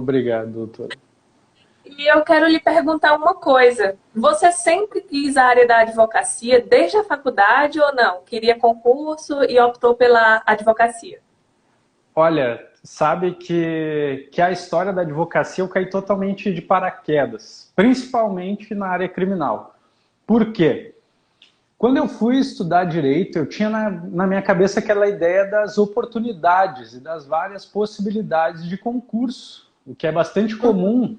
Obrigado, doutor. E eu quero lhe perguntar uma coisa. Você sempre quis a área da advocacia desde a faculdade ou não? Queria concurso e optou pela advocacia? Olha, sabe que a história da advocacia eu caí totalmente de paraquedas, principalmente na área criminal. Por quê? Quando eu fui estudar direito, eu tinha na minha cabeça aquela ideia das oportunidades e das várias possibilidades de concurso, o que é bastante comum.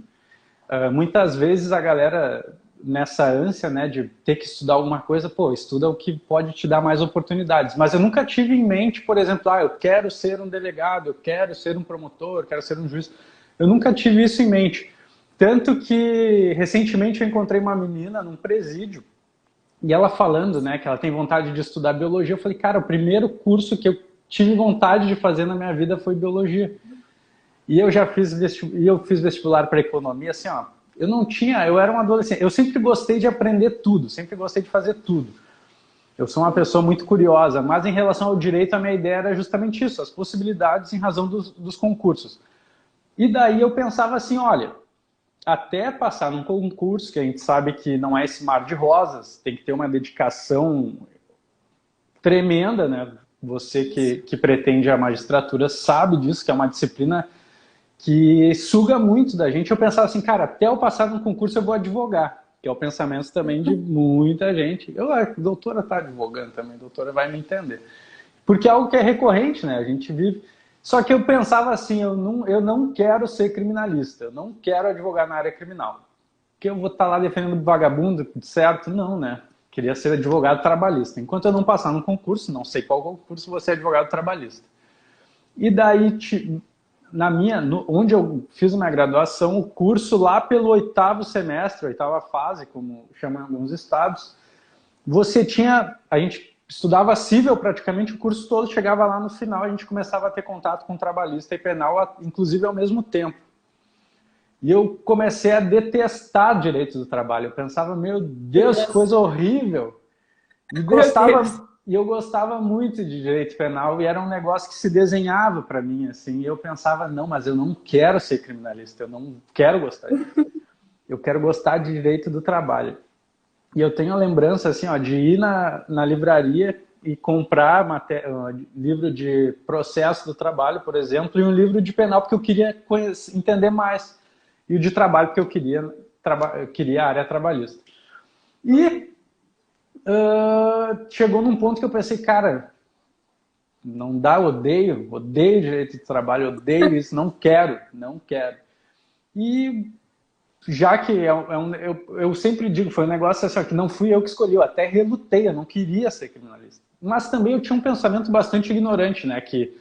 Muitas vezes a galera, nessa ânsia, né, de ter que estudar alguma coisa, pô, estuda o que pode te dar mais oportunidades. Mas eu nunca tive em mente, por exemplo, eu quero ser um delegado, eu quero ser um promotor, eu quero ser um juiz. Eu nunca tive isso em mente. Tanto que, recentemente, eu encontrei uma menina num presídio, e ela falando, né, que ela tem vontade de estudar biologia. Eu falei, cara, o primeiro curso que eu tive vontade de fazer na minha vida foi biologia. E eu já fiz vestibular para economia, assim, ó, eu era um adolescente, eu sempre gostei de aprender tudo, sempre gostei de fazer tudo. Eu sou uma pessoa muito curiosa, mas em relação ao direito, a minha ideia era justamente isso, as possibilidades em razão dos concursos. E daí eu pensava assim, olha, até passar num concurso, que a gente sabe que não é esse mar de rosas, tem que ter uma dedicação tremenda, né? Você que pretende a magistratura sabe disso, que é uma disciplina que suga muito da gente. Eu pensava assim, cara, até eu passar no concurso eu vou advogar, que é o pensamento também de muita gente. A doutora está advogando também, a doutora vai me entender. Porque é algo que é recorrente, né? A gente vive. Só que eu pensava assim, eu não quero ser criminalista, eu não quero advogar na área criminal. Porque eu vou estar lá defendendo vagabundo, certo? Não, né? Queria ser advogado trabalhista. Enquanto eu não passar no concurso, não sei qual concurso, vou ser advogado trabalhista. E daí, onde eu fiz uma graduação, o curso lá pelo 8º semestre, 8ª fase, como chamam alguns estados, a gente estudava civil praticamente o curso todo, chegava lá no final, a gente começava a ter contato com trabalhista e penal, inclusive ao mesmo tempo. E eu comecei a detestar direito do trabalho. Eu pensava, meu Deus, que coisa horrível. E eu gostava muito de direito penal e era um negócio que se desenhava para mim, assim. E eu pensava, não, mas eu não quero ser criminalista, eu não quero gostar disso. Eu quero gostar de direito do trabalho. E eu tenho a lembrança, assim, ó, de ir na livraria e comprar livro de processo do trabalho, por exemplo, e um livro de penal, porque eu queria entender mais. E o de trabalho, porque eu queria a área trabalhista. E chegou num ponto que eu pensei, cara, não dá, odeio direito de trabalho, odeio isso, não quero. E já que eu sempre digo, foi um negócio assim, ó, que não fui eu que escolhi, eu até relutei, eu não queria ser criminalista. Mas também eu tinha um pensamento bastante ignorante, né, que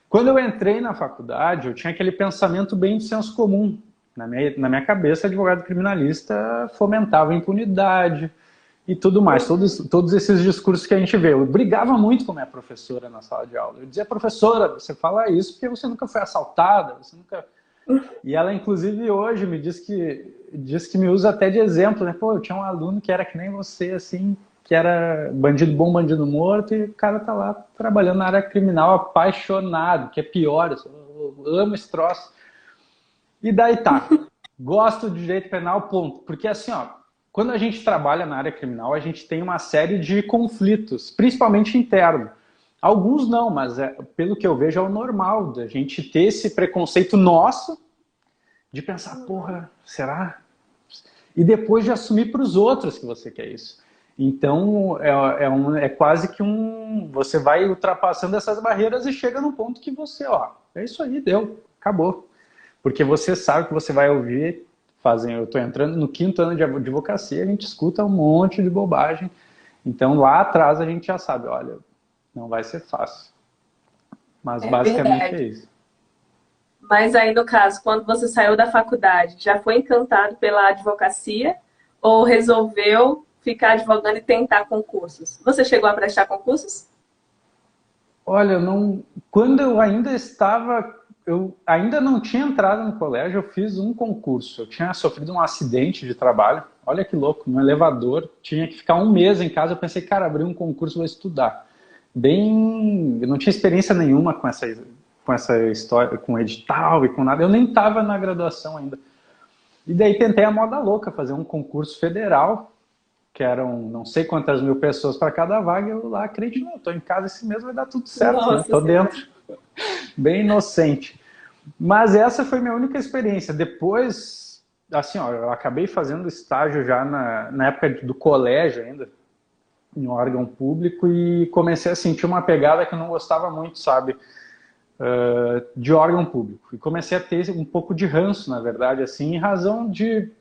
quando eu entrei na faculdade, eu tinha aquele pensamento bem de senso comum. Na minha cabeça, advogado criminalista fomentava a impunidade e tudo mais, todos esses discursos que a gente vê. Eu brigava muito com a minha professora na sala de aula. Eu dizia, professora, você fala isso porque você nunca foi assaltada, você nunca... E ela, inclusive, hoje me diz que me usa até de exemplo, né? Pô, eu tinha um aluno que era que nem você, assim, que era bandido bom, bandido morto, e o cara tá lá trabalhando na área criminal, apaixonado, que é pior, eu amo esse troço. E daí tá, gosto de direito penal, ponto. Porque assim, ó, quando a gente trabalha na área criminal, a gente tem uma série de conflitos, principalmente internos. Alguns não, mas pelo que eu vejo é o normal da gente ter esse preconceito nosso de pensar, porra, será? E depois de assumir para os outros que você quer isso. Então, é quase que você vai ultrapassando essas barreiras e chega num ponto que você, ó, é isso aí, deu, acabou. Porque você sabe que você vai ouvir, eu estou entrando no 5º ano de advocacia, a gente escuta um monte de bobagem. Então, lá atrás, a gente já sabe, olha, não vai ser fácil. Mas É basicamente é verdade. isso. Mas aí, no caso, quando você saiu da faculdade, já foi encantado pela advocacia ou resolveu ficar advogando e tentar concursos? Você chegou a prestar concursos? Olha, quando eu ainda não tinha entrado no colégio, eu fiz um concurso. Eu tinha sofrido um acidente de trabalho. Olha que louco, no elevador. Tinha que ficar um mês em casa. Eu pensei, cara, abri um concurso, vou estudar. Eu não tinha experiência nenhuma com com essa história, com edital e com nada. Eu nem estava na graduação ainda. E daí tentei a moda louca, fazer um concurso federal, que eram não sei quantas mil pessoas para cada vaga. Eu lá acredito, não, estou em casa esse mês, vai dar tudo certo, né? Estou dentro. Bem inocente. Mas essa foi minha única experiência. Depois, assim, ó, eu acabei fazendo estágio já na época do colégio ainda, em um órgão público, e comecei a sentir uma pegada que eu não gostava muito, sabe? De órgão público. E comecei a ter um pouco de ranço, na verdade, assim, em razão de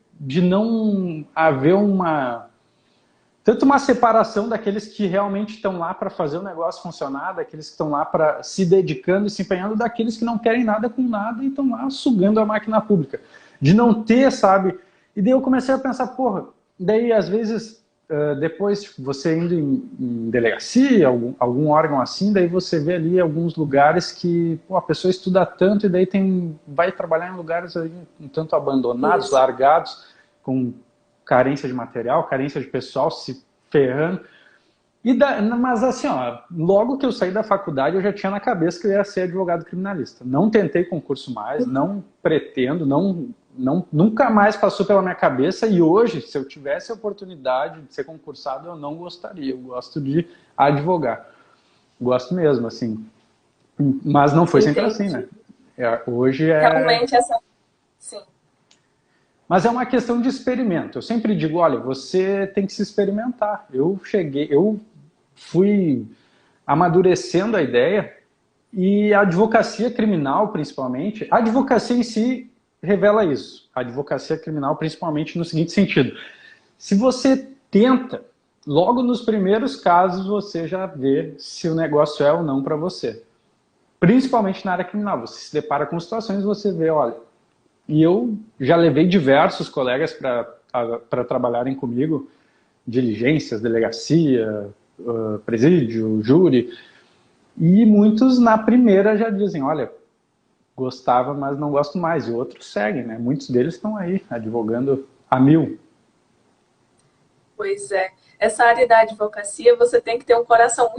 não haver tanto uma separação daqueles que realmente estão lá para fazer o negócio funcionar, daqueles que estão lá para se dedicando e se empenhando, daqueles que não querem nada com nada e estão lá sugando a máquina pública. De não ter, sabe? E daí eu comecei a pensar, porra, daí às vezes, depois você indo em delegacia, algum órgão assim, daí você vê ali alguns lugares que pô, a pessoa estuda tanto e daí vai trabalhar em lugares aí, um tanto abandonados, largados, com carência de material, carência de pessoal, se ferrando. Mas assim, ó, logo que eu saí da faculdade, eu já tinha na cabeça que eu ia ser advogado criminalista. Não tentei concurso mais, não pretendo, nunca mais passou pela minha cabeça. E hoje, se eu tivesse a oportunidade de ser concursado, eu não gostaria. Eu gosto de advogar. Gosto mesmo, assim. Mas não foi sempre assim, né? Hoje é... Realmente essa... Sim. Mas é uma questão de experimento. Eu sempre digo, olha, você tem que se experimentar. Eu fui amadurecendo a ideia e a advocacia criminal, principalmente, a advocacia em si revela isso. A advocacia criminal, principalmente no seguinte sentido. Se você tenta, logo nos primeiros casos, você já vê se o negócio é ou não para você. Principalmente na área criminal. Você se depara com situações e você vê, olha... E eu já levei diversos colegas para trabalharem comigo, diligências, delegacia, presídio, júri, e muitos na primeira já dizem, olha, gostava, mas não gosto mais, e outros seguem, né? Muitos deles estão aí, advogando a 1000. Pois é. Essa área da advocacia, você tem que ter um coração muito